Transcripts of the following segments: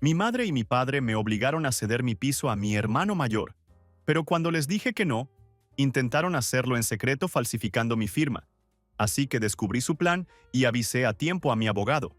Mi madre y mi padre me obligaron a ceder mi piso a mi hermano mayor, pero cuando les dije que no, intentaron hacerlo en secreto falsificando mi firma. Así que descubrí su plan y avisé a tiempo a mi abogado.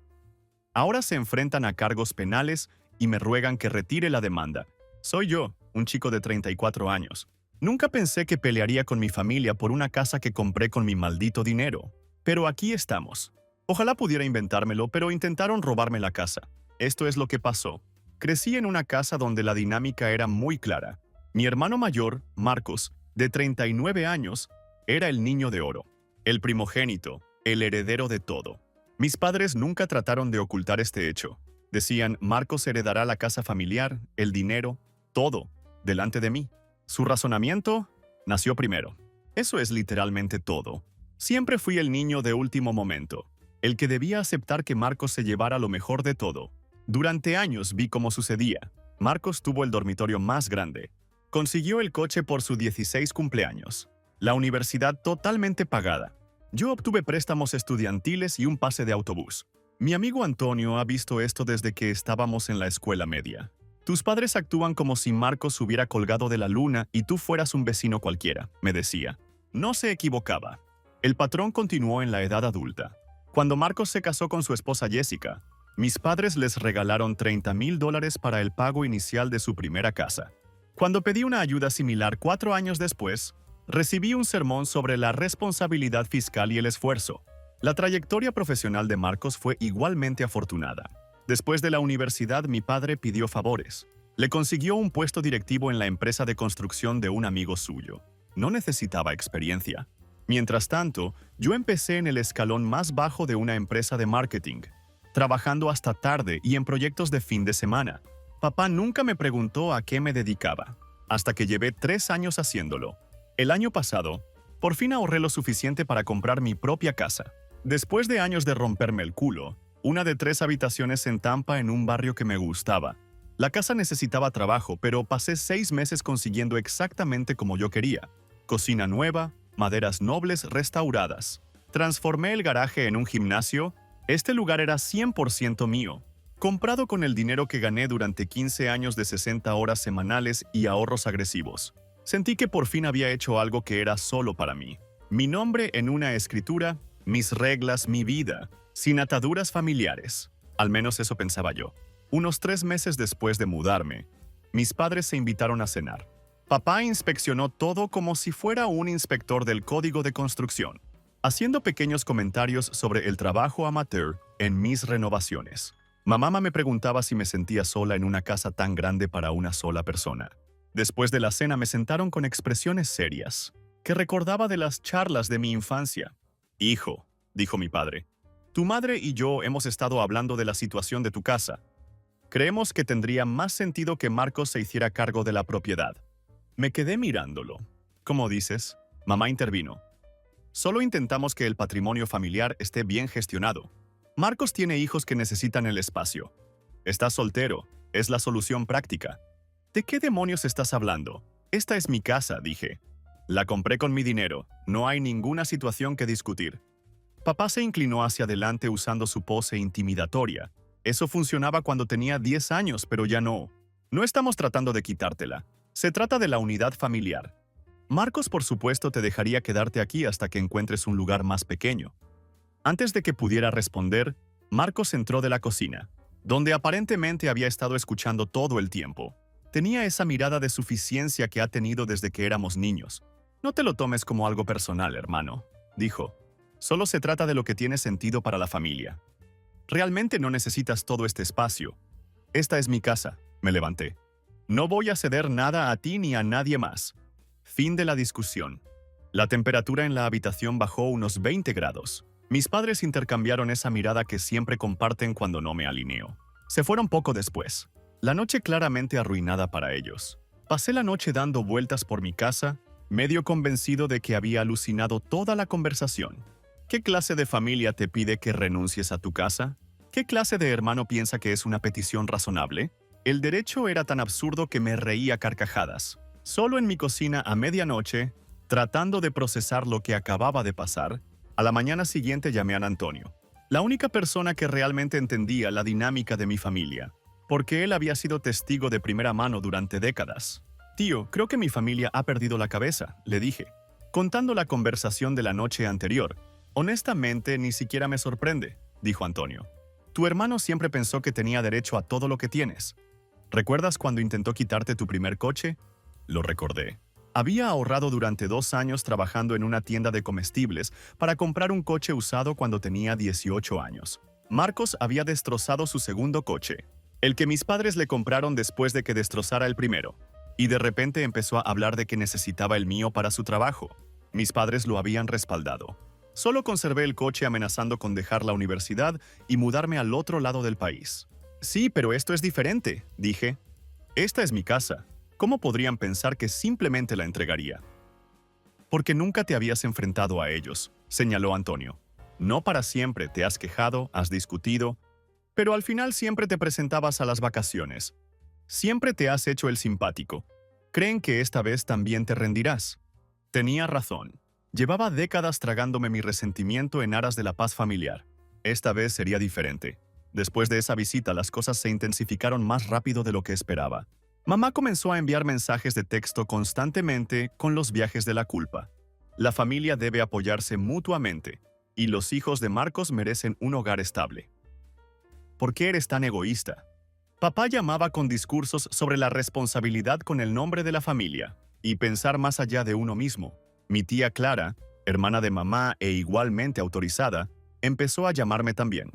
Ahora se enfrentan a cargos penales y me ruegan que retire la demanda. Soy yo, un chico de 34 años. Nunca pensé que pelearía con mi familia por una casa que compré con mi maldito dinero. Pero aquí estamos. Ojalá pudiera inventármelo, pero intentaron robarme la casa. Esto es lo que pasó. Crecí en una casa donde la dinámica era muy clara. Mi hermano mayor, Marcos, de 39 años, era el niño de oro, el primogénito, el heredero de todo. Mis padres nunca trataron de ocultar este hecho. Decían, Marcos heredará la casa familiar, el dinero, todo, delante de mí. Su razonamiento nació primero. Eso es literalmente todo. Siempre fui el niño de último momento, el que debía aceptar que Marcos se llevara lo mejor de todo. Durante años vi cómo sucedía. Marcos tuvo el dormitorio más grande. Consiguió el coche por su 16 cumpleaños. La universidad totalmente pagada. Yo obtuve préstamos estudiantiles y un pase de autobús. Mi amigo Antonio ha visto esto desde que estábamos en la escuela media. Tus padres actúan como si Marcos hubiera colgado de la luna y tú fueras un vecino cualquiera, me decía. No se equivocaba. El patrón continuó en la edad adulta. Cuando Marcos se casó con su esposa Jessica, mis padres les regalaron $30,000 para el pago inicial de su primera casa. Cuando pedí una ayuda similar 4 años después, recibí un sermón sobre la responsabilidad fiscal y el esfuerzo. La trayectoria profesional de Marcos fue igualmente afortunada. Después de la universidad, mi padre pidió favores. Le consiguió un puesto directivo en la empresa de construcción de un amigo suyo. No necesitaba experiencia. Mientras tanto, yo empecé en el escalón más bajo de una empresa de marketing, trabajando hasta tarde y en proyectos de fin de semana. Papá nunca me preguntó a qué me dedicaba, hasta que llevé 3 años haciéndolo. El año pasado, por fin ahorré lo suficiente para comprar mi propia casa. Después de años de romperme el culo, una de 3 habitaciones en Tampa en un barrio que me gustaba. La casa necesitaba trabajo, pero pasé 6 meses consiguiendo exactamente como yo quería. Cocina nueva, maderas nobles restauradas. Transformé el garaje en un gimnasio. Este lugar era 100% mío, comprado con el dinero que gané durante 15 años de 60 horas semanales y ahorros agresivos. Sentí que por fin había hecho algo que era solo para mí. Mi nombre en una escritura, mis reglas, mi vida, sin ataduras familiares. Al menos eso pensaba yo. Unos 3 meses después de mudarme, mis padres se invitaron a cenar. Papá inspeccionó todo como si fuera un inspector del código de construcción, haciendo pequeños comentarios sobre el trabajo amateur en mis renovaciones. Mamá me preguntaba si me sentía sola en una casa tan grande para una sola persona. Después de la cena me sentaron con expresiones serias, que recordaba de las charlas de mi infancia. «Hijo», dijo mi padre, «tu madre y yo hemos estado hablando de la situación de tu casa. Creemos que tendría más sentido que Marcos se hiciera cargo de la propiedad». Me quedé mirándolo. «¿Cómo dices?». Mamá intervino. «Solo intentamos que el patrimonio familiar esté bien gestionado. Marcos tiene hijos que necesitan el espacio. Estás soltero, es la solución práctica». «¿De qué demonios estás hablando? Esta es mi casa», dije. «La compré con mi dinero, no hay ninguna situación que discutir». Papá se inclinó hacia adelante usando su pose intimidatoria. Eso funcionaba cuando tenía 10 años, pero ya no. «No estamos tratando de quitártela. Se trata de la unidad familiar. Marcos, por supuesto, te dejaría quedarte aquí hasta que encuentres un lugar más pequeño». Antes de que pudiera responder, Marcos entró de la cocina, donde aparentemente había estado escuchando todo el tiempo. Tenía esa mirada de suficiencia que ha tenido desde que éramos niños. «No te lo tomes como algo personal, hermano», dijo. «Solo se trata de lo que tiene sentido para la familia. Realmente no necesitas todo este espacio. Esta es mi casa», me levanté. «No voy a ceder nada a ti ni a nadie más». Fin de la discusión. La temperatura en la habitación bajó unos 20 grados. Mis padres intercambiaron esa mirada que siempre comparten cuando no me alineo. Se fueron poco después. La noche claramente arruinada para ellos. Pasé la noche dando vueltas por mi casa, medio convencido de que había alucinado toda la conversación. ¿Qué clase de familia te pide que renuncies a tu casa? ¿Qué clase de hermano piensa que es una petición razonable? El derecho era tan absurdo que me reía a carcajadas. Solo en mi cocina a medianoche, tratando de procesar lo que acababa de pasar, a la mañana siguiente llamé a Antonio, la única persona que realmente entendía la dinámica de mi familia. porque él había sido testigo de primera mano durante décadas. Tío, creo que mi familia ha perdido la cabeza, le dije, contando la conversación de la noche anterior. Honestamente, ni siquiera me sorprende, dijo Antonio. Tu hermano siempre pensó que tenía derecho a todo lo que tienes. ¿Recuerdas cuando intentó quitarte tu primer coche? Lo recordé. Había ahorrado durante 2 años trabajando en una tienda de comestibles para comprar un coche usado cuando tenía 18 años. Marcos había destrozado su segundo coche, el que mis padres le compraron después de que destrozara el primero, y de repente empezó a hablar de que necesitaba el mío para su trabajo. Mis padres lo habían respaldado. Solo conservé el coche amenazando con dejar la universidad y mudarme al otro lado del país. Sí, pero esto es diferente, dije. Esta es mi casa. ¿Cómo podrían pensar que simplemente la entregaría? Porque nunca te habías enfrentado a ellos, señaló Antonio. No para siempre te has quejado, has discutido, pero al final siempre te presentabas a las vacaciones. Siempre te has hecho el simpático. ¿Creen que esta vez también te rendirás? Tenía razón. Llevaba décadas tragándome mi resentimiento en aras de la paz familiar. Esta vez sería diferente. Después de esa visita, las cosas se intensificaron más rápido de lo que esperaba. Mamá comenzó a enviar mensajes de texto constantemente con los viajes de la culpa. La familia debe apoyarse mutuamente, y los hijos de Marcos merecen un hogar estable. ¿Por qué eres tan egoísta? Papá llamaba con discursos sobre la responsabilidad con el nombre de la familia y pensar más allá de uno mismo. Mi tía Clara, hermana de mamá e igualmente autorizada, empezó a llamarme también.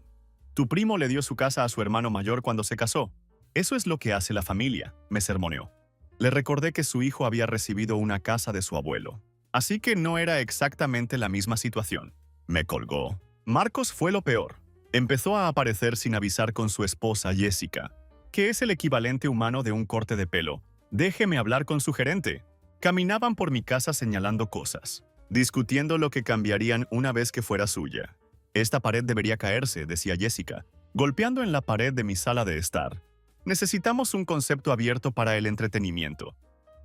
Tu primo le dio su casa a su hermano mayor cuando se casó. Eso es lo que hace la familia, me sermoneó. Le recordé que su hijo había recibido una casa de su abuelo. Así que no era exactamente la misma situación. Me colgó. Marcos fue lo peor. Empezó a aparecer sin avisar con su esposa Jessica, que es el equivalente humano de un corte de pelo. Déjeme hablar con su gerente. Caminaban por mi casa señalando cosas, discutiendo lo que cambiarían una vez que fuera suya. Esta pared debería caerse, decía Jessica, golpeando en la pared de mi sala de estar. Necesitamos un concepto abierto para el entretenimiento.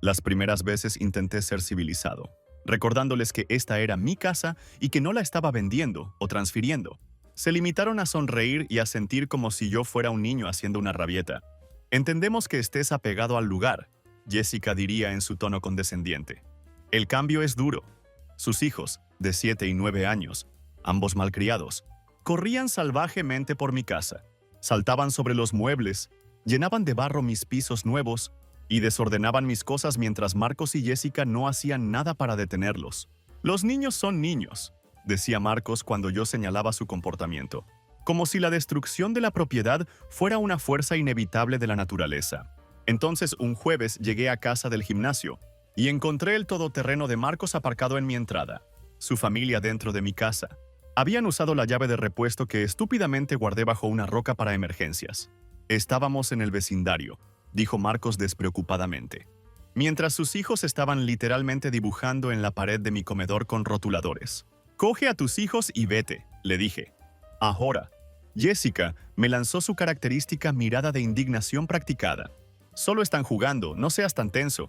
Las primeras veces intenté ser civilizado, recordándoles que esta era mi casa y que no la estaba vendiendo o transfiriendo. Se limitaron a sonreír y a sentir como si yo fuera un niño haciendo una rabieta. Entendemos que estés apegado al lugar, Jessica diría en su tono condescendiente. El cambio es duro. Sus hijos, de 7 y 9 años, ambos malcriados, corrían salvajemente por mi casa, saltaban sobre los muebles, llenaban de barro mis pisos nuevos y desordenaban mis cosas mientras Marcos y Jessica no hacían nada para detenerlos. Los niños son niños, decía Marcos cuando yo señalaba su comportamiento, como si la destrucción de la propiedad fuera una fuerza inevitable de la naturaleza. Entonces, un jueves llegué a casa del gimnasio y encontré el todoterreno de Marcos aparcado en mi entrada, su familia dentro de mi casa. Habían usado la llave de repuesto que estúpidamente guardé bajo una roca para emergencias. Estábamos en el vecindario, dijo Marcos despreocupadamente, mientras sus hijos estaban literalmente dibujando en la pared de mi comedor con rotuladores. Coge a tus hijos y vete, le dije. Ahora. Jessica me lanzó su característica mirada de indignación practicada. Solo están jugando, no seas tan tenso.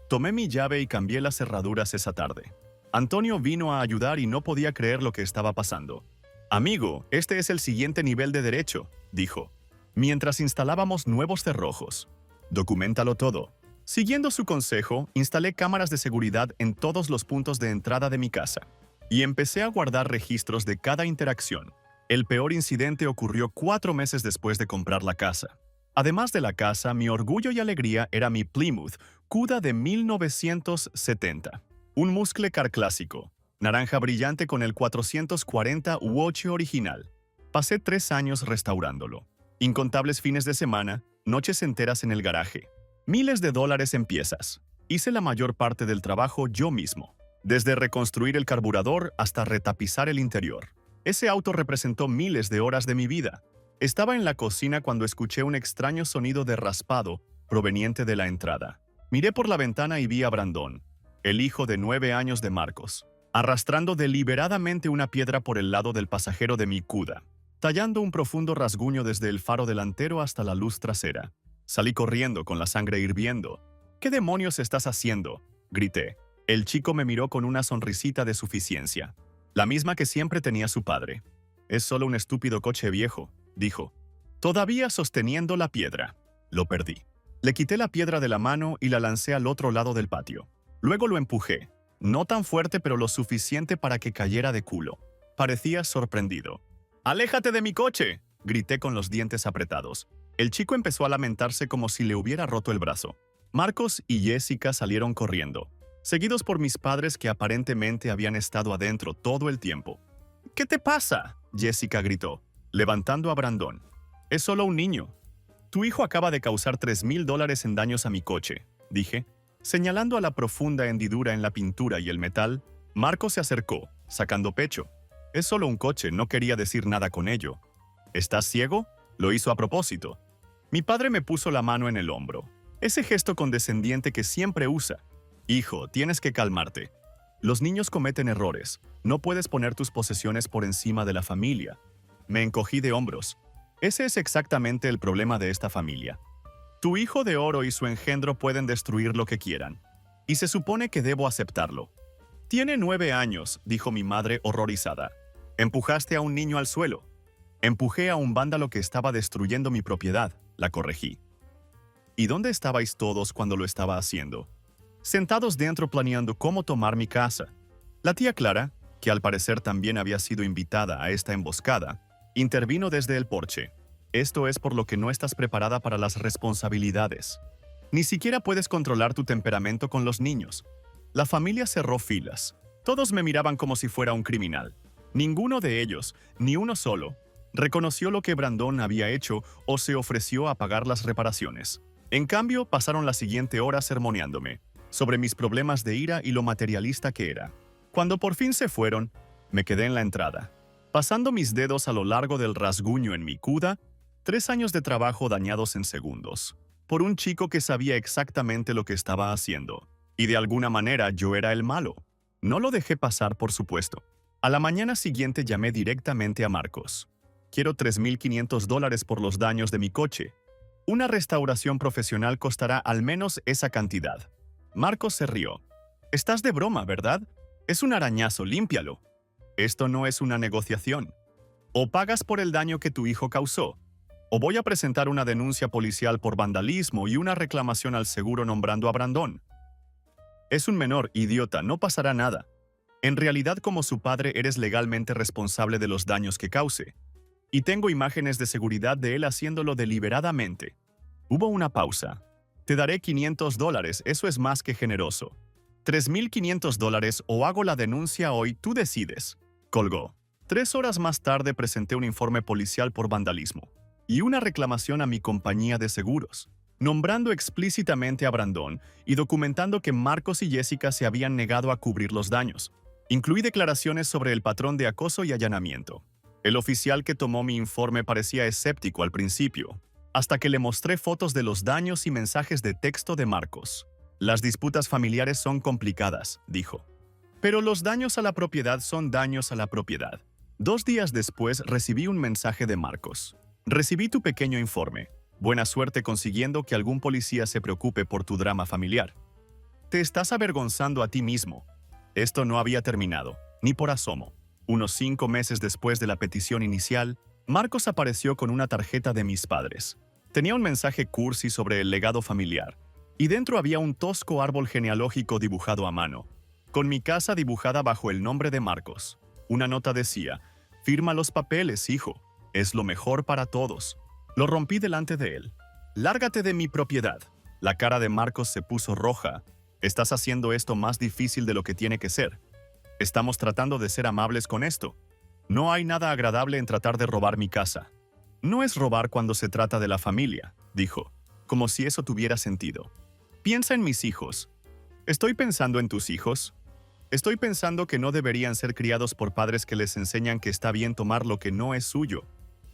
Tomé mi llave y cambié las cerraduras esa tarde. Antonio vino a ayudar y no podía creer lo que estaba pasando. Amigo, este es el siguiente nivel de derecho, dijo, mientras instalábamos nuevos cerrojos. Documéntalo todo. Siguiendo su consejo, instalé cámaras de seguridad en todos los puntos de entrada de mi casa y empecé a guardar registros de cada interacción. El peor incidente ocurrió 4 meses después de comprar la casa. Además de la casa, mi orgullo y alegría era mi Plymouth Cuda de 1970. Un muscle car clásico, naranja brillante con el 440 Watch original. Pasé 3 años restaurándolo. Incontables fines de semana, noches enteras en el garaje. Miles de dólares en piezas. Hice la mayor parte del trabajo yo mismo, desde reconstruir el carburador hasta retapizar el interior. Ese auto representó miles de horas de mi vida. Estaba en la cocina cuando escuché un extraño sonido de raspado proveniente de la entrada. Miré por la ventana y vi a Brandon, el hijo de 9 años de Marcos, arrastrando deliberadamente una piedra por el lado del pasajero de mi Cuda, tallando un profundo rasguño desde el faro delantero hasta la luz trasera. Salí corriendo con la sangre hirviendo. ¿Qué demonios estás haciendo?, grité. El chico me miró con una sonrisita de suficiencia, la misma que siempre tenía su padre. Es solo un estúpido coche viejo, dijo, todavía sosteniendo la piedra. Lo perdí. Le quité la piedra de la mano y la lancé al otro lado del patio. Luego lo empujé. No tan fuerte, pero lo suficiente para que cayera de culo. Parecía sorprendido. ¡Aléjate de mi coche!, grité con los dientes apretados. El chico empezó a lamentarse como si le hubiera roto el brazo. Marcos y Jessica salieron corriendo, seguidos por mis padres que aparentemente habían estado adentro todo el tiempo. ¿Qué te pasa?, Jessica gritó, levantando a Brandon. Es solo un niño. Tu hijo acaba de causar $3,000 en daños a mi coche, dije. Señalando a la profunda hendidura en la pintura y el metal, Marcos se acercó, sacando pecho. Es solo un coche, no quería decir nada con ello. ¿Estás ciego? Lo hizo a propósito. Mi padre me puso la mano en el hombro. Ese gesto condescendiente que siempre usa. Hijo, tienes que calmarte. Los niños cometen errores. No puedes poner tus posesiones por encima de la familia. Me encogí de hombros. Ese es exactamente el problema de esta familia. Tu hijo de oro y su engendro pueden destruir lo que quieran. Y se supone que debo aceptarlo. Tiene 9 años, dijo mi madre horrorizada. Empujaste a un niño al suelo. Empujé a un vándalo que estaba destruyendo mi propiedad, la corregí. ¿Y dónde estabais todos cuando lo estaba haciendo? Sentados dentro planeando cómo tomar mi casa. La tía Clara, que al parecer también había sido invitada a esta emboscada, intervino desde el porche. Esto es por lo que no estás preparada para las responsabilidades. Ni siquiera puedes controlar tu temperamento con los niños. La familia cerró filas. Todos me miraban como si fuera un criminal. Ninguno de ellos, ni uno solo, reconoció lo que Brandon había hecho o se ofreció a pagar las reparaciones. En cambio, pasaron la siguiente hora sermoneándome sobre mis problemas de ira y lo materialista que era. Cuando por fin se fueron, me quedé en la entrada, pasando mis dedos a lo largo del rasguño en mi cuda. 3 años de trabajo dañados en segundos, por un chico que sabía exactamente lo que estaba haciendo. Y de alguna manera yo era el malo. No lo dejé pasar, por supuesto. A la mañana siguiente llamé directamente a Marcos. Quiero $3,500 por los daños de mi coche. Una restauración profesional costará al menos esa cantidad. Marcos se rió. Estás de broma, ¿verdad? Es un arañazo, límpialo. Esto no es una negociación. O pagas por el daño que tu hijo causó, o voy a presentar una denuncia policial por vandalismo y una reclamación al seguro nombrando a Brandon. Es un menor, idiota, no pasará nada. En realidad, como su padre, eres legalmente responsable de los daños que cause. Y tengo imágenes de seguridad de él haciéndolo deliberadamente. Hubo una pausa. Te daré $500, eso es más que generoso. $3,500 o hago la denuncia hoy, tú decides. Colgó. 3 horas más tarde presenté un informe policial por vandalismo y una reclamación a mi compañía de seguros, nombrando explícitamente a Brandon y documentando que Marcos y Jessica se habían negado a cubrir los daños. Incluí declaraciones sobre el patrón de acoso y allanamiento. El oficial que tomó mi informe parecía escéptico al principio, hasta que le mostré fotos de los daños y mensajes de texto de Marcos. Las disputas familiares son complicadas, dijo. Pero los daños a la propiedad son daños a la propiedad. 2 días después recibí un mensaje de Marcos. Recibí tu pequeño informe. Buena suerte consiguiendo que algún policía se preocupe por tu drama familiar. Te estás avergonzando a ti mismo. Esto no había terminado, ni por asomo. Unos 5 meses después de la petición inicial, Marcos apareció con una tarjeta de mis padres. Tenía un mensaje cursi sobre el legado familiar, y dentro había un tosco árbol genealógico dibujado a mano, con mi casa dibujada bajo el nombre de Marcos. Una nota decía: «Firma los papeles, hijo. Es lo mejor para todos». Lo rompí delante de él. «Lárgate de mi propiedad». La cara de Marcos se puso roja. «Estás haciendo esto más difícil de lo que tiene que ser. Estamos tratando de ser amables con esto. No hay nada agradable en tratar de robar mi casa». «No es robar cuando se trata de la familia», dijo, como si eso tuviera sentido. «Piensa en mis hijos». «¿Estoy pensando en tus hijos?» «Estoy pensando que no deberían ser criados por padres que les enseñan que está bien tomar lo que no es suyo».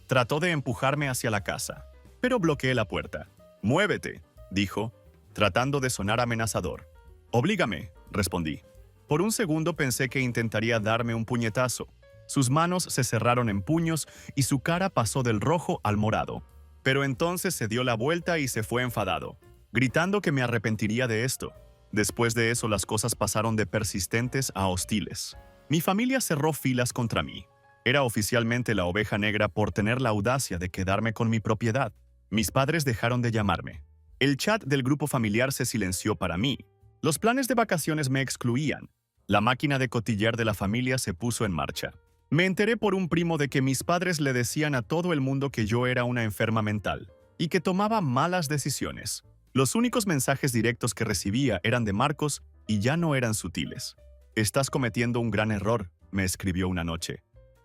Trató de empujarme hacia la casa, pero bloqueé la puerta. «Muévete», dijo, tratando de sonar amenazador. «Oblígame», respondí. Por un segundo pensé que intentaría darme un puñetazo. Sus manos se cerraron en puños y su cara pasó del rojo al morado. Pero entonces se dio la vuelta y se fue enfadado, gritando que me arrepentiría de esto. Después de eso, las cosas pasaron de persistentes a hostiles. Mi familia cerró filas contra mí. Era oficialmente la oveja negra por tener la audacia de quedarme con mi propiedad. Mis padres dejaron de llamarme. El chat del grupo familiar se silenció para mí. Los planes de vacaciones me excluían. La máquina de cotillar de la familia se puso en marcha. Me enteré por un primo de que mis padres le decían a todo el mundo que yo era una enferma mental y que tomaba malas decisiones. Los únicos mensajes directos que recibía eran de Marcos y ya no eran sutiles. «Estás cometiendo un gran error», me escribió una noche.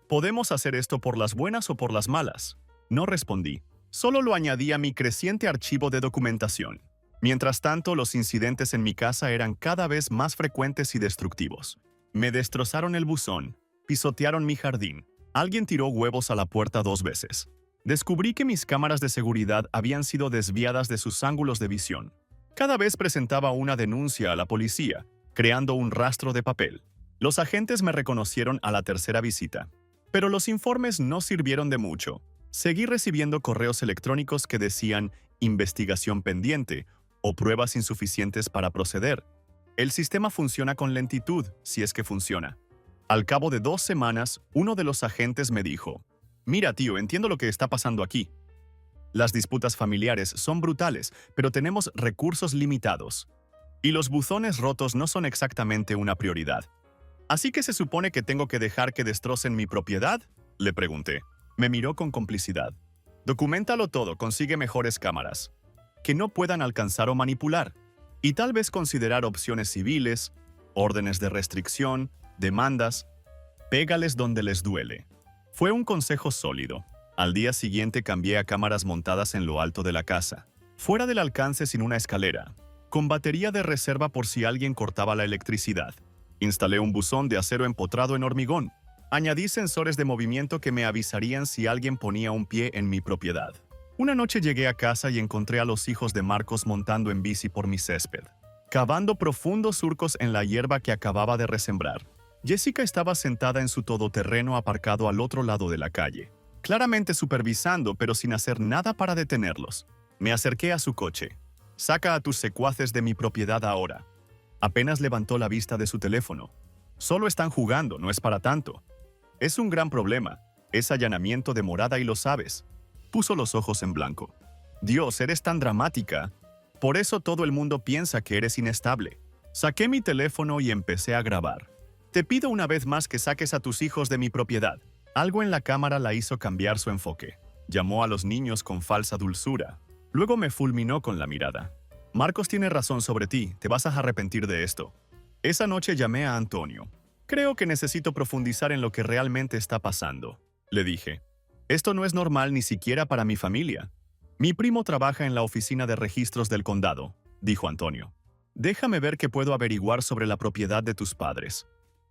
«Podemos hacer esto por las buenas o por las malas». No respondí. Solo lo añadí a mi creciente archivo de documentación. Mientras tanto, los incidentes en mi casa eran cada vez más frecuentes y destructivos. Me destrozaron el buzón, pisotearon mi jardín, alguien tiró huevos a la puerta 2 veces. Descubrí que mis cámaras de seguridad habían sido desviadas de sus ángulos de visión. Cada vez presentaba una denuncia a la policía, creando un rastro de papel. Los agentes me reconocieron a la tercera visita. Pero los informes no sirvieron de mucho. Seguí recibiendo correos electrónicos que decían «investigación pendiente» o «pruebas insuficientes para proceder». El sistema funciona con lentitud, si es que funciona. Al cabo de 2 semanas, uno de los agentes me dijo: «Mira, tío, entiendo lo que está pasando aquí. Las disputas familiares son brutales, pero tenemos recursos limitados. Y los buzones rotos no son exactamente una prioridad. ¿Así que se supone que tengo que dejar que destrocen mi propiedad?», le pregunté. Me miró con complicidad. «Documéntalo todo, consigue mejores cámaras que no puedan alcanzar o manipular, y tal vez considerar opciones civiles, órdenes de restricción, demandas. Pégales donde les duele». Fue un consejo sólido. Al día siguiente cambié a cámaras montadas en lo alto de la casa, fuera del alcance sin una escalera, con batería de reserva por si alguien cortaba la electricidad. Instalé un buzón de acero empotrado en hormigón. Añadí sensores de movimiento que me avisarían si alguien ponía un pie en mi propiedad. Una noche llegué a casa y encontré a los hijos de Marcos montando en bici por mi césped, cavando profundos surcos en la hierba que acababa de resembrar. Jessica estaba sentada en su todoterreno aparcado al otro lado de la calle, claramente supervisando, pero sin hacer nada para detenerlos. Me acerqué a su coche. «Saca a tus secuaces de mi propiedad ahora». Apenas levantó la vista de su teléfono. «Solo están jugando, no es para tanto». «Es un gran problema. Es allanamiento de morada y lo sabes». Puso los ojos en blanco. «Dios, eres tan dramática. Por eso todo el mundo piensa que eres inestable». Saqué mi teléfono y empecé a grabar. «Te pido una vez más que saques a tus hijos de mi propiedad». Algo en la cámara la hizo cambiar su enfoque. Llamó a los niños con falsa dulzura. Luego me fulminó con la mirada. «Marcos tiene razón sobre ti, te vas a arrepentir de esto». Esa noche llamé a Antonio. «Creo que necesito profundizar en lo que realmente está pasando», le dije. «Esto no es normal ni siquiera para mi familia». «Mi primo trabaja en la oficina de registros del condado», dijo Antonio. «Déjame ver qué puedo averiguar sobre la propiedad de tus padres».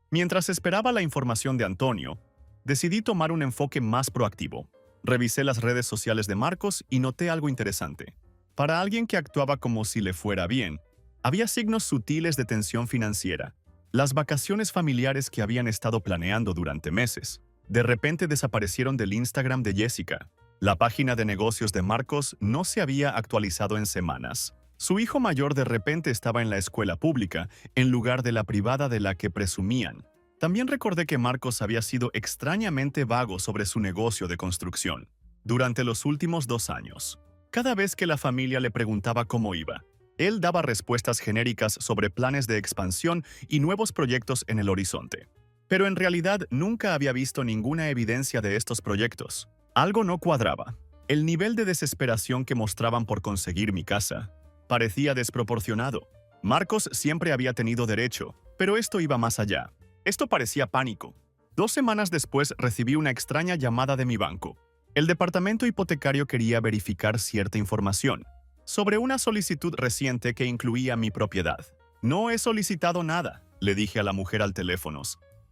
Mientras esperaba la información de Antonio, decidí tomar un enfoque más proactivo. Revisé las redes sociales de Marcos y noté algo interesante. Para alguien que actuaba como si le fuera bien, había signos sutiles de tensión financiera. Las vacaciones familiares que habían estado planeando durante meses, de repente desaparecieron del Instagram de Jessica. La página de negocios de Marcos no se había actualizado en semanas. Su hijo mayor de repente estaba en la escuela pública, en lugar de la privada de la que presumían. También recordé que Marcos había sido extrañamente vago sobre su negocio de construcción durante los últimos 2 años. Cada vez que la familia le preguntaba cómo iba, él daba respuestas genéricas sobre planes de expansión y nuevos proyectos en el horizonte. Pero en realidad nunca había visto ninguna evidencia de estos proyectos. Algo no cuadraba. El nivel de desesperación que mostraban por conseguir mi casa parecía desproporcionado. Marcos siempre había tenido derecho, pero esto iba más allá. Esto parecía pánico. 2 semanas después recibí una extraña llamada de mi banco. El departamento hipotecario quería verificar cierta información sobre una solicitud reciente que incluía mi propiedad. «No he solicitado nada», le dije a la mujer al teléfono.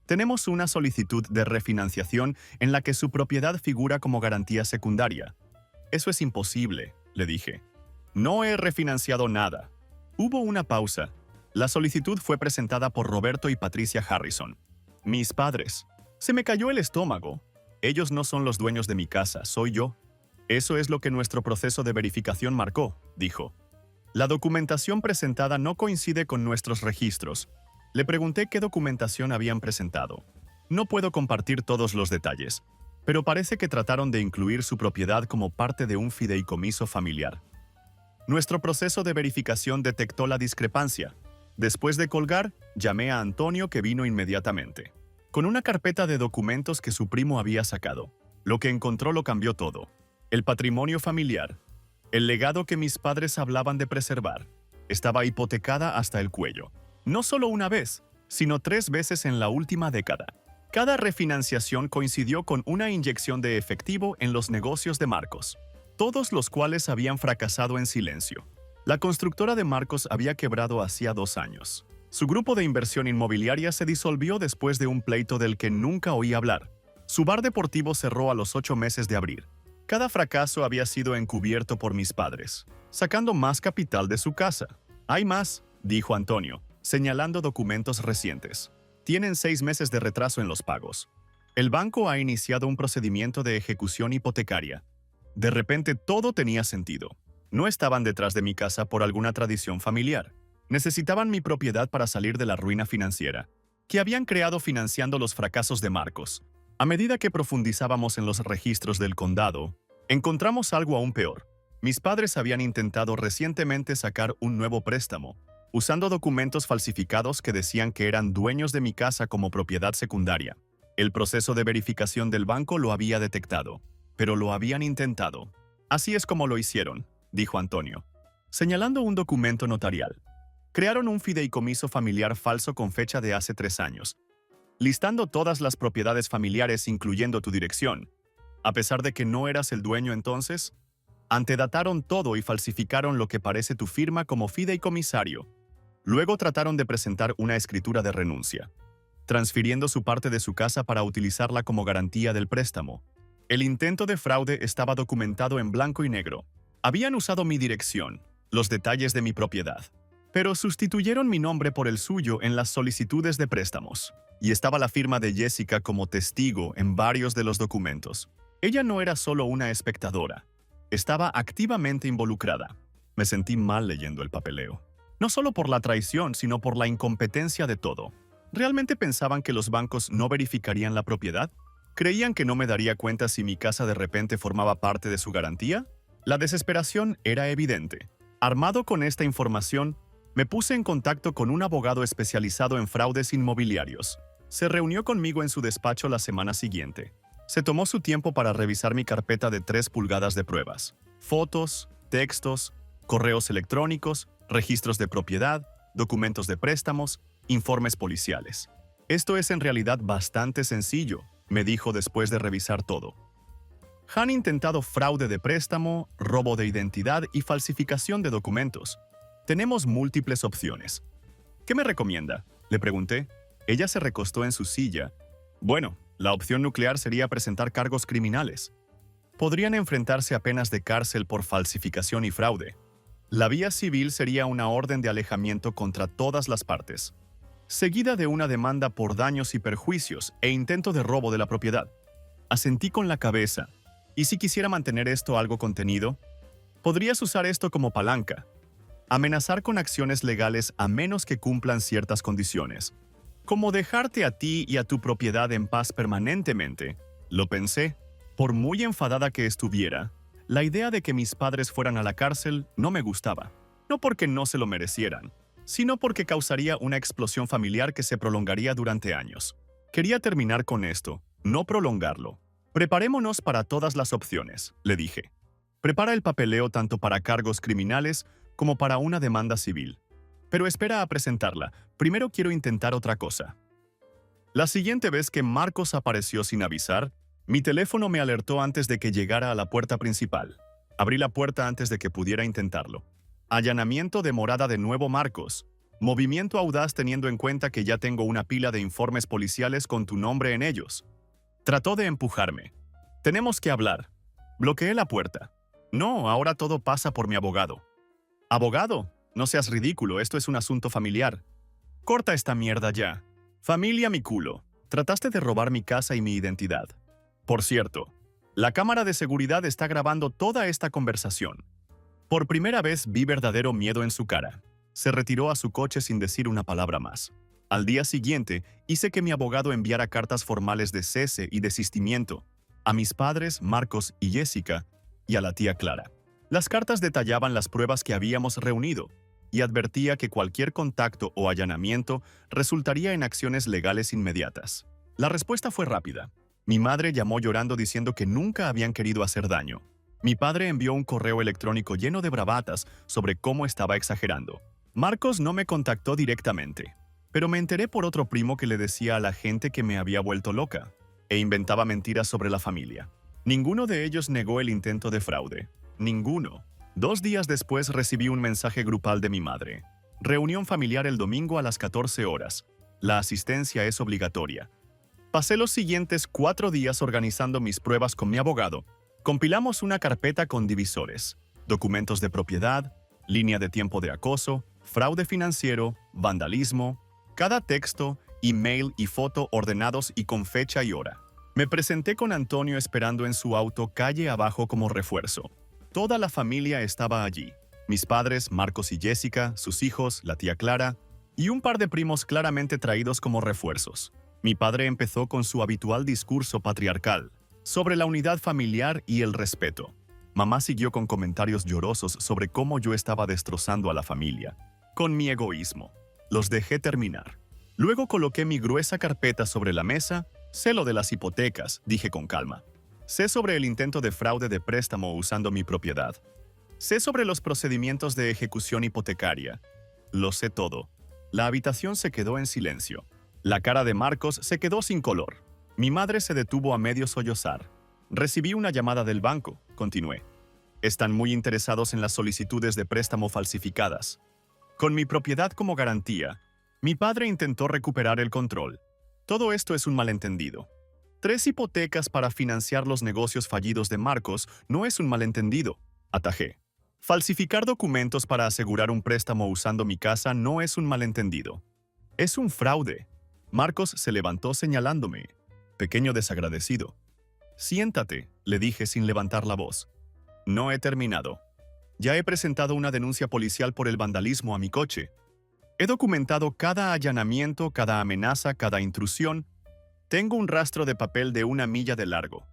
«Tenemos una solicitud de refinanciación en la que su propiedad figura como garantía secundaria». «Eso es imposible», le dije. «No he refinanciado nada». Hubo una pausa. La solicitud fue presentada por Roberto y Patricia Harrison. Mis padres. Se me cayó el estómago. Ellos no son los dueños de mi casa, soy yo. Eso es lo que nuestro proceso de verificación marcó, dijo. La documentación presentada no coincide con nuestros registros. Le pregunté qué documentación habían presentado. No puedo compartir todos los detalles. pero parece que trataron de incluir su propiedad como parte de un fideicomiso familiar. Nuestro proceso de verificación detectó la discrepancia. Después de colgar, llamé a Antonio, que vino inmediatamente, con una carpeta de documentos que su primo había sacado. Lo que encontró lo cambió todo. El patrimonio familiar, el legado que mis padres hablaban de preservar, estaba hipotecada hasta el cuello. No solo una vez, sino 3 veces en la última década. Cada refinanciación coincidió con una inyección de efectivo en los negocios de Marcos, todos los cuales habían fracasado en silencio. La constructora de Marcos había quebrado hacía 2 años. Su grupo de inversión inmobiliaria se disolvió después de un pleito del que nunca oí hablar. Su bar deportivo cerró a los 8 meses de abrir. Cada fracaso había sido encubierto por mis padres, sacando más capital de su casa. «Hay más», dijo Antonio, señalando documentos recientes. «Tienen 6 meses de retraso en los pagos. El banco ha iniciado un procedimiento de ejecución hipotecaria». De repente todo tenía sentido. No estaban detrás de mi casa por alguna tradición familiar. Necesitaban mi propiedad para salir de la ruina financiera, que habían creado financiando los fracasos de Marcos. A medida que profundizábamos en los registros del condado, encontramos algo aún peor. Mis padres habían intentado recientemente sacar un nuevo préstamo, usando documentos falsificados que decían que eran dueños de mi casa como propiedad secundaria. El proceso de verificación del banco lo había detectado, pero lo habían intentado. «Así es como lo hicieron», dijo Antonio, señalando un documento notarial. «Crearon un fideicomiso familiar falso con fecha de hace 3 años, listando todas las propiedades familiares incluyendo tu dirección. A pesar de que no eras el dueño entonces, antedataron todo y falsificaron lo que parece tu firma como fideicomisario. Luego trataron de presentar una escritura de renuncia, transfiriendo su parte de su casa para utilizarla como garantía del préstamo. El intento de fraude estaba documentado en blanco y negro. Habían usado mi dirección, los detalles de mi propiedad, pero sustituyeron mi nombre por el suyo en las solicitudes de préstamos, y estaba la firma de Jessica como testigo en varios de los documentos. Ella no era solo una espectadora, estaba activamente involucrada». Me sentí mal leyendo el papeleo. No solo por la traición, sino por la incompetencia de todo. ¿Realmente pensaban que los bancos no verificarían la propiedad? ¿Creían que no me daría cuenta si mi casa de repente formaba parte de su garantía? La desesperación era evidente. Armado con esta información, me puse en contacto con un abogado especializado en fraudes inmobiliarios. Se reunió conmigo en su despacho la semana siguiente. Se tomó su tiempo para revisar mi carpeta de 3 pulgadas de pruebas: fotos, textos, correos electrónicos, registros de propiedad, documentos de préstamos, informes policiales. «Esto es en realidad bastante sencillo», me dijo después de revisar todo. «Han intentado fraude de préstamo, robo de identidad y falsificación de documentos. Tenemos múltiples opciones». «¿Qué me recomienda?», le pregunté. Ella se recostó en su silla. «Bueno, la opción nuclear sería presentar cargos criminales. Podrían enfrentarse a penas de cárcel por falsificación y fraude. La vía civil sería una orden de alejamiento contra todas las partes, seguida de una demanda por daños y perjuicios e intento de robo de la propiedad». Asentí con la cabeza. «¿Y si quisiera mantener esto algo contenido? Podrías usar esto como palanca. Amenazar con acciones legales a menos que cumplan ciertas condiciones. Como dejarte a ti y a tu propiedad en paz permanentemente». Lo pensé. Por muy enfadada que estuviera, la idea de que mis padres fueran a la cárcel no me gustaba. No porque no se lo merecieran, sino porque causaría una explosión familiar que se prolongaría durante años. Quería terminar con esto, no prolongarlo. «Preparémonos para todas las opciones», le dije. «Prepara el papeleo tanto para cargos criminales como para una demanda civil. Pero espera a presentarla, primero quiero intentar otra cosa». La siguiente vez que Marcos apareció sin avisar, mi teléfono me alertó antes de que llegara a la puerta principal. Abrí la puerta antes de que pudiera intentarlo. «Allanamiento de morada de nuevo Marcos. Movimiento audaz teniendo en cuenta que ya tengo una pila de informes policiales con tu nombre en ellos». Trató de empujarme. «Tenemos que hablar». Bloqueé la puerta. «No, ahora todo pasa por mi abogado». «¿Abogado? No seas ridículo, esto es un asunto familiar». «Corta esta mierda ya. Familia mi culo. Trataste de robar mi casa y mi identidad. Por cierto, la cámara de seguridad está grabando toda esta conversación». Por primera vez vi verdadero miedo en su cara. Se retiró a su coche sin decir una palabra más. Al día siguiente, hice que mi abogado enviara cartas formales de cese y desistimiento. a mis padres, Marcos y Jessica, y a la tía Clara. Las cartas detallaban las pruebas que habíamos reunido y advertía que cualquier contacto o allanamiento resultaría en acciones legales inmediatas. La respuesta fue rápida. Mi madre llamó llorando diciendo que nunca habían querido hacer daño. Mi padre envió un correo electrónico lleno de bravatas sobre cómo estaba exagerando. Marcos no me contactó directamente, pero me enteré por otro primo que le decía a la gente que me había vuelto loca e inventaba mentiras sobre la familia. Ninguno de ellos negó el intento de fraude. Ninguno. 2 días después recibí un mensaje grupal de mi madre. Reunión familiar el domingo a las 14 horas. La asistencia es obligatoria. Pasé los siguientes 4 días organizando mis pruebas con mi abogado. Compilamos una carpeta con divisores, documentos de propiedad, línea de tiempo de acoso, fraude financiero, vandalismo, cada texto, email y foto ordenados y con fecha y hora. Me presenté con Antonio esperando en su auto calle abajo como refuerzo. Toda la familia estaba allí. Mis padres, Marcos y Jessica, sus hijos, la tía Clara, y un par de primos claramente traídos como refuerzos. Mi padre empezó con su habitual discurso patriarcal sobre la unidad familiar y el respeto. Mamá siguió con comentarios llorosos sobre cómo yo estaba destrozando a la familia, con mi egoísmo. Los dejé terminar. Luego coloqué mi gruesa carpeta sobre la mesa. Sé lo de las hipotecas, dije con calma. Sé sobre el intento de fraude de préstamo usando mi propiedad. Sé sobre los procedimientos de ejecución hipotecaria. Lo sé todo. La habitación se quedó en silencio. La cara de Marcos se quedó sin color. Mi madre se detuvo a medio sollozar. Recibí una llamada del banco, continué. Están muy interesados en las solicitudes de préstamo falsificadas. Con mi propiedad como garantía, mi padre intentó recuperar el control. Todo esto es un malentendido. 3 hipotecas para financiar los negocios fallidos de Marcos no es un malentendido, atajé. Falsificar documentos para asegurar un préstamo usando mi casa no es un malentendido. Es un fraude. Marcos se levantó señalándome. Pequeño desagradecido. Siéntate, le dije sin levantar la voz. No he terminado. Ya he presentado una denuncia policial por el vandalismo a mi coche. He documentado cada allanamiento, cada amenaza, cada intrusión. Tengo un rastro de papel de 1 milla de largo.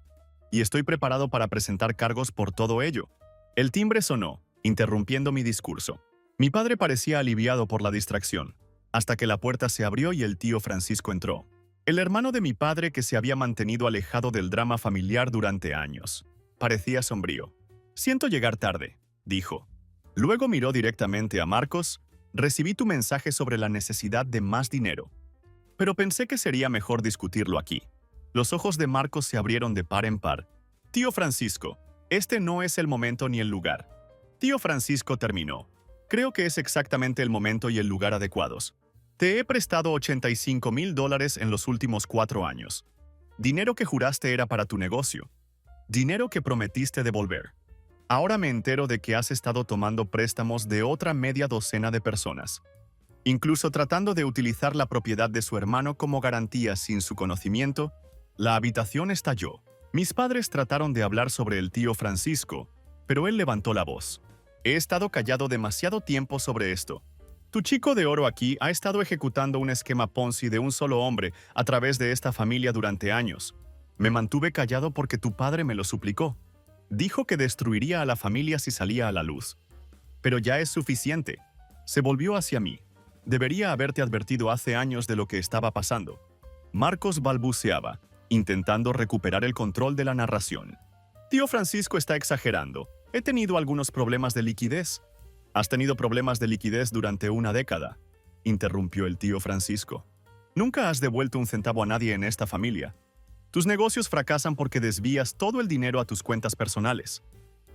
Y estoy preparado para presentar cargos por todo ello. El timbre sonó, interrumpiendo mi discurso. Mi padre parecía aliviado por la distracción, hasta que la puerta se abrió y el tío Francisco entró. El hermano de mi padre que se había mantenido alejado del drama familiar durante años. Parecía sombrío. Siento llegar tarde, dijo. Luego miró directamente a Marcos. Recibí tu mensaje sobre la necesidad de más dinero. Pero pensé que sería mejor discutirlo aquí. Los ojos de Marcos se abrieron de par en par. Tío Francisco, este no es el momento ni el lugar. Tío Francisco terminó. Creo que es exactamente el momento y el lugar adecuados. Te he prestado $85,000 en los últimos 4 años. Dinero que juraste era para tu negocio. Dinero que prometiste devolver. Ahora me entero de que has estado tomando préstamos de otra media docena de personas. Incluso tratando de utilizar la propiedad de su hermano como garantía sin su conocimiento, la habitación estalló. Mis padres trataron de hablar sobre el tío Francisco, pero él levantó la voz. He estado callado demasiado tiempo sobre esto. Tu chico de oro aquí ha estado ejecutando un esquema Ponzi de un solo hombre a través de esta familia durante años. Me mantuve callado porque tu padre me lo suplicó. Dijo que destruiría a la familia si salía a la luz. Pero ya es suficiente. Se volvió hacia mí. Debería haberte advertido hace años de lo que estaba pasando. Marcos balbuceaba, intentando recuperar el control de la narración. Tío Francisco está exagerando. He tenido algunos problemas de liquidez. Has tenido problemas de liquidez durante 1 década, interrumpió el tío Francisco. Nunca has devuelto un centavo a nadie en esta familia. Tus negocios fracasan porque desvías todo el dinero a tus cuentas personales.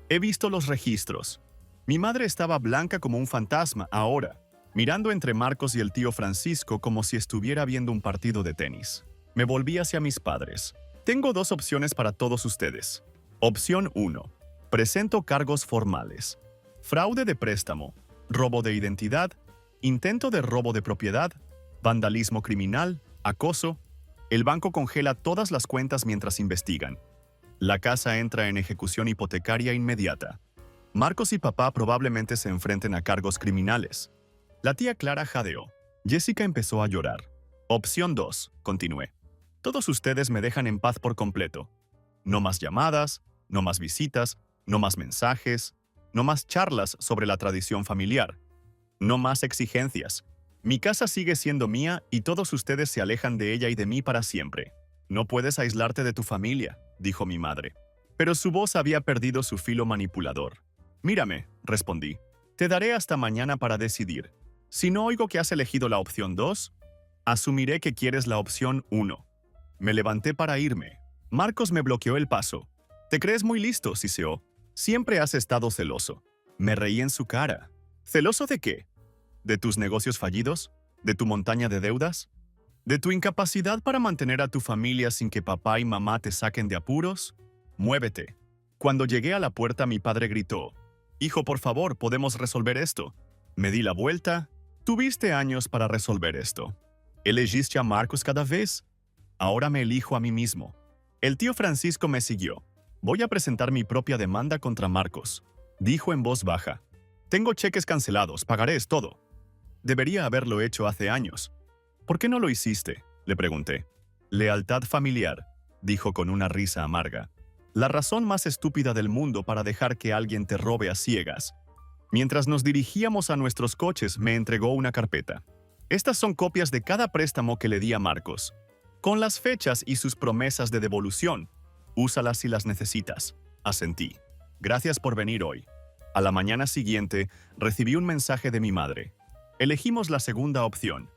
He visto los registros. Mi madre estaba blanca como un fantasma ahora, mirando entre Marcos y el tío Francisco como si estuviera viendo un partido de tenis. Me volví hacia mis padres. Tengo 2 opciones para todos ustedes. Opción 1. Presento cargos formales. Fraude de préstamo, robo de identidad, intento de robo de propiedad, vandalismo criminal, acoso. El banco congela todas las cuentas mientras investigan. La casa entra en ejecución hipotecaria inmediata. Marcos y papá probablemente se enfrenten a cargos criminales. La tía Clara jadeó. Jessica empezó a llorar. Opción 2, continué. Todos ustedes me dejan en paz por completo. No más llamadas, no más visitas, no más mensajes, no más charlas sobre la tradición familiar, no más exigencias. Mi casa sigue siendo mía y todos ustedes se alejan de ella y de mí para siempre. No puedes aislarte de tu familia, dijo mi madre. Pero su voz había perdido su filo manipulador. Mírame, respondí. Te daré hasta mañana para decidir. Si no oigo que has elegido la opción 2, asumiré que quieres la opción 1. Me levanté para irme. Marcos me bloqueó el paso. Te crees muy listo, siseó. Siempre has estado celoso. Me reí en su cara. ¿Celoso de qué? ¿De tus negocios fallidos? ¿De tu montaña de deudas? ¿De tu incapacidad para mantener a tu familia sin que papá y mamá te saquen de apuros? Muévete. Cuando llegué a la puerta, mi padre gritó: Hijo, por favor, podemos resolver esto. Me di la vuelta. Tuviste años para resolver esto. ¿Elegiste a Marcos cada vez? Ahora me elijo a mí mismo. El tío Francisco me siguió. Voy a presentar mi propia demanda contra Marcos, dijo en voz baja. Tengo cheques cancelados, pagaré todo. Debería haberlo hecho hace años. ¿Por qué no lo hiciste?, le pregunté. Lealtad familiar, dijo con una risa amarga. La razón más estúpida del mundo para dejar que alguien te robe a ciegas. Mientras nos dirigíamos a nuestros coches, me entregó una carpeta. Estas son copias de cada préstamo que le di a Marcos, con las fechas y sus promesas de devolución. Úsalas si las necesitas. Asentí. Gracias por venir hoy. A la mañana siguiente, recibí un mensaje de mi madre. Elegimos la segunda opción.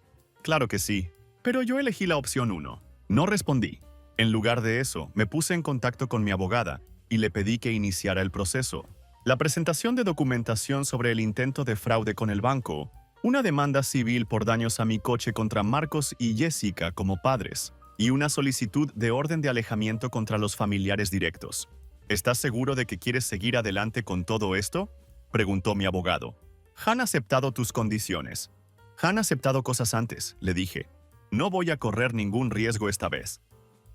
Claro que sí, pero yo elegí la opción 1. No respondí. En lugar de eso, me puse en contacto con mi abogada y le pedí que iniciara el proceso. La presentación de documentación sobre el intento de fraude con el banco, una demanda civil por daños a mi coche contra Marcos y Jessica como padres, y una solicitud de orden de alejamiento contra los familiares directos. ¿Estás seguro de que quieres seguir adelante con todo esto?, preguntó mi abogado. Han aceptado tus condiciones. Han aceptado cosas antes, le dije. No voy a correr ningún riesgo esta vez.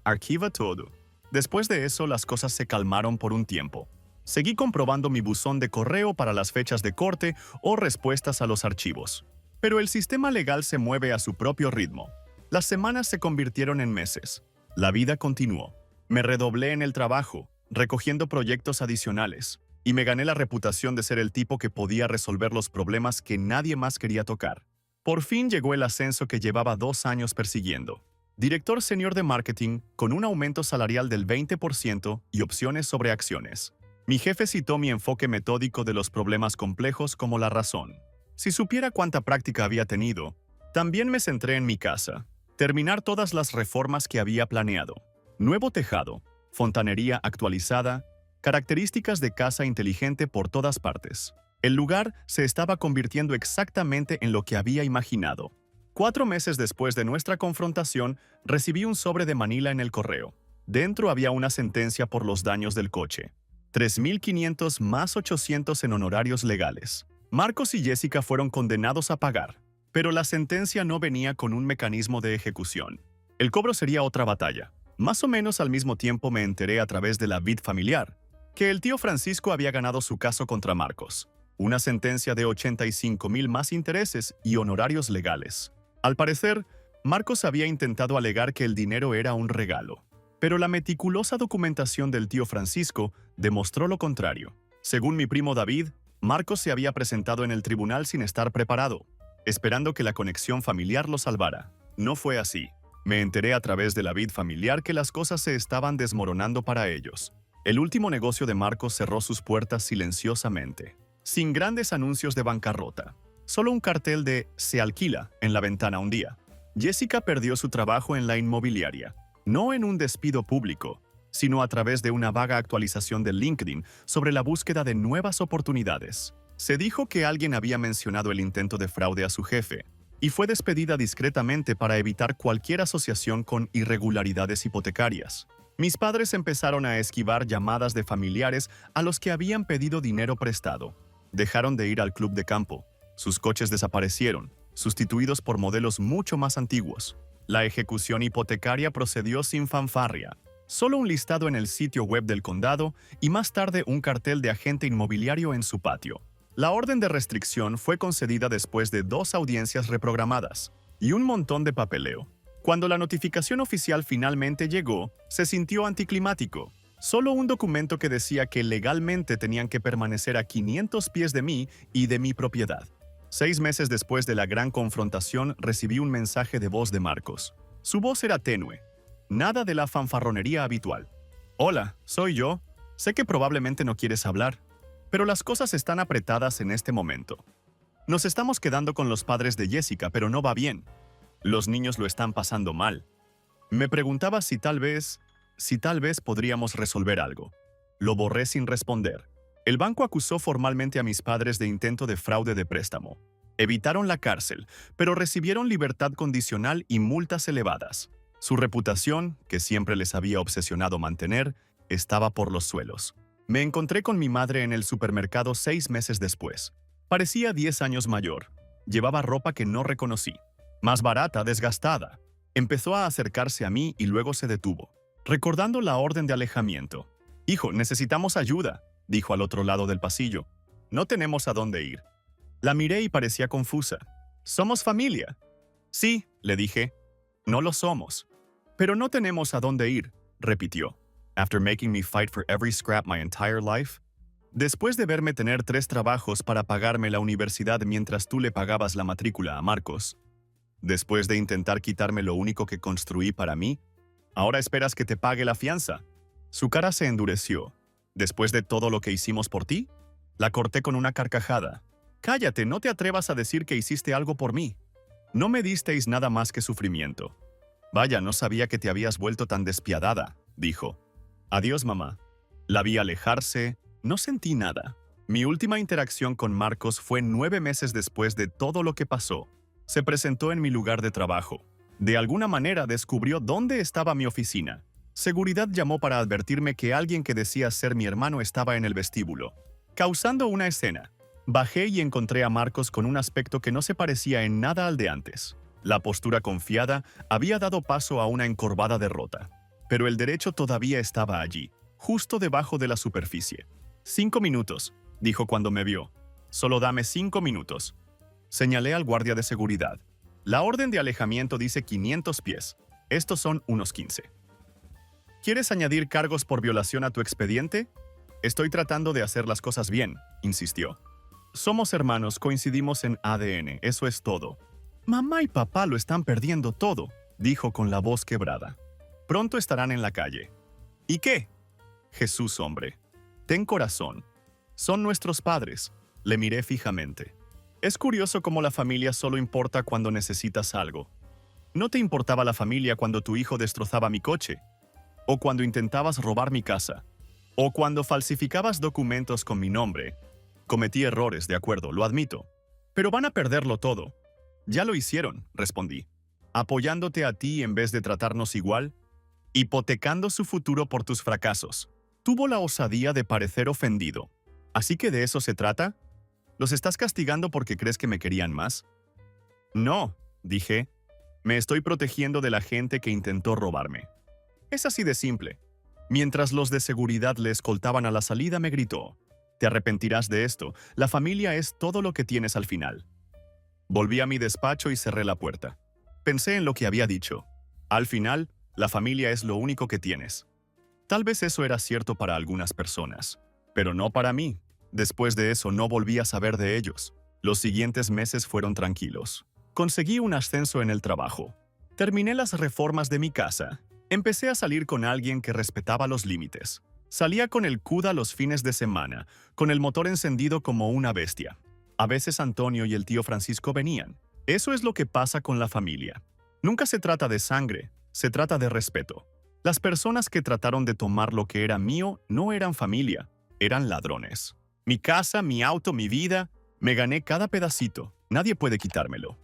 Archiva todo. Después de eso, las cosas se calmaron por un tiempo. Seguí comprobando mi buzón de correo para las fechas de corte o respuestas a los archivos. Pero el sistema legal se mueve a su propio ritmo. Las semanas se convirtieron en meses. La vida continuó. Me redoblé en el trabajo, recogiendo proyectos adicionales, y me gané la reputación de ser el tipo que podía resolver los problemas que nadie más quería tocar. Por fin llegó el ascenso que llevaba 2 años persiguiendo. Director senior de marketing, con un aumento salarial del 20% y opciones sobre acciones. Mi jefe citó mi enfoque metódico de los problemas complejos como la razón. Si supiera cuánta práctica había tenido, también me centré en mi casa. Terminar todas las reformas que había planeado. Nuevo tejado, fontanería actualizada, características de casa inteligente por todas partes. El lugar se estaba convirtiendo exactamente en lo que había imaginado. 4 meses después de nuestra confrontación, recibí un sobre de Manila en el correo. Dentro había una sentencia por los daños del coche. 3.500 más 800 en honorarios legales. Marcos y Jessica fueron condenados a pagar, pero la sentencia no venía con un mecanismo de ejecución. El cobro sería otra batalla. Más o menos al mismo tiempo me enteré a través de la vid familiar que el tío Francisco había ganado su caso contra Marcos. Una sentencia de 85,000 más intereses y honorarios legales. Al parecer, Marcos había intentado alegar que el dinero era un regalo, pero la meticulosa documentación del tío Francisco demostró lo contrario. Según mi primo David, Marcos se había presentado en el tribunal sin estar preparado, esperando que la conexión familiar lo salvara. No fue así. Me enteré a través de la vid familiar que las cosas se estaban desmoronando para ellos. El último negocio de Marcos cerró sus puertas silenciosamente, sin grandes anuncios de bancarrota. Solo un cartel de «Se alquila» en la ventana un día. Jessica perdió su trabajo en la inmobiliaria, no en un despido público, sino a través de una vaga actualización de LinkedIn sobre la búsqueda de nuevas oportunidades. Se dijo que alguien había mencionado el intento de fraude a su jefe, y fue despedida discretamente para evitar cualquier asociación con irregularidades hipotecarias. Mis padres empezaron a esquivar llamadas de familiares a los que habían pedido dinero prestado. Dejaron de ir al club de campo. Sus coches desaparecieron, sustituidos por modelos mucho más antiguos. La ejecución hipotecaria procedió sin fanfarria. Solo un listado en el sitio web del condado y más tarde un cartel de agente inmobiliario en su patio. La orden de restricción fue concedida después de 2 audiencias reprogramadas y un montón de papeleo. Cuando la notificación oficial finalmente llegó, se sintió anticlimático. Solo un documento que decía que legalmente tenían que permanecer a 500 pies de mí y de mi propiedad. 6 meses después de la gran confrontación, recibí un mensaje de voz de Marcos. Su voz era tenue, nada de la fanfarronería habitual. Hola, soy yo. Sé que probablemente no quieres hablar, pero las cosas están apretadas en este momento. Nos estamos quedando con los padres de Jessica, pero no va bien. Los niños lo están pasando mal. Me preguntaba si tal vez podríamos resolver algo. Lo borré sin responder. El banco acusó formalmente a mis padres de intento de fraude de préstamo. Evitaron la cárcel, pero recibieron libertad condicional y multas elevadas. Su reputación, que siempre les había obsesionado mantener, estaba por los suelos. Me encontré con mi madre en el supermercado 6 meses después. Parecía 10 años mayor. Llevaba ropa que no reconocí. Más barata, desgastada. Empezó a acercarse a mí y luego se detuvo, recordando la orden de alejamiento. «Hijo, necesitamos ayuda», dijo al otro lado del pasillo. «No tenemos a dónde ir». La miré y parecía confusa. «¿Somos familia?» «Sí», le dije. «No lo somos». «Pero no tenemos a dónde ir», repitió. «After making me fight for every scrap my entire life». Después de verme tener 3 trabajos para pagarme la universidad mientras tú le pagabas la matrícula a Marcos. Después de intentar quitarme lo único que construí para mí, ¿ahora esperas que te pague la fianza? Su cara se endureció. ¿Después de todo lo que hicimos por ti? La corté con una carcajada. Cállate, no te atrevas a decir que hiciste algo por mí. No me disteis nada más que sufrimiento. Vaya, no sabía que te habías vuelto tan despiadada, dijo. Adiós, mamá. La vi alejarse, no sentí nada. Mi última interacción con Marcos fue 9 meses después de todo lo que pasó. Se presentó en mi lugar de trabajo. De alguna manera descubrió dónde estaba mi oficina. Seguridad llamó para advertirme que alguien que decía ser mi hermano estaba en el vestíbulo, causando una escena. Bajé y encontré a Marcos con un aspecto que no se parecía en nada al de antes. La postura confiada había dado paso a una encorvada derrota. Pero el derecho todavía estaba allí, justo debajo de la superficie. 5 minutos, dijo cuando me vio. Solo dame 5 minutos. Señalé al guardia de seguridad. La orden de alejamiento dice 500 pies. Estos son unos 15. ¿Quieres añadir cargos por violación a tu expediente? Estoy tratando de hacer las cosas bien, insistió. Somos hermanos, coincidimos en ADN, eso es todo. Mamá y papá lo están perdiendo todo, dijo con la voz quebrada. Pronto estarán en la calle. ¿Y qué? Jesús, hombre. Ten corazón. Son nuestros padres. Le miré fijamente. Es curioso cómo la familia solo importa cuando necesitas algo. ¿No te importaba la familia cuando tu hijo destrozaba mi coche? ¿O cuando intentabas robar mi casa? ¿O cuando falsificabas documentos con mi nombre? Cometí errores, de acuerdo, lo admito. Pero van a perderlo todo. Ya lo hicieron, respondí. Apoyándote a ti en vez de tratarnos igual, hipotecando su futuro por tus fracasos. Tuvo la osadía de parecer ofendido. ¿Así que de eso se trata? ¿Los estás castigando porque crees que me querían más? No, dije. Me estoy protegiendo de la gente que intentó robarme. Es así de simple. Mientras los de seguridad le escoltaban a la salida, me gritó. Te arrepentirás de esto. La familia es todo lo que tienes al final. Volví a mi despacho y cerré la puerta. Pensé en lo que había dicho. Al final, la familia es lo único que tienes. Tal vez eso era cierto para algunas personas, pero no para mí. Después de eso no volví a saber de ellos. Los siguientes meses fueron tranquilos. Conseguí un ascenso en el trabajo. Terminé las reformas de mi casa. Empecé a salir con alguien que respetaba los límites. Salía con el CUDA los fines de semana, con el motor encendido como una bestia. A veces Antonio y el tío Francisco venían. Eso es lo que pasa con la familia. Nunca se trata de sangre, se trata de respeto. Las personas que trataron de tomar lo que era mío no eran familia, eran ladrones. Mi casa, mi auto, mi vida, me gané cada pedacito. Nadie puede quitármelo.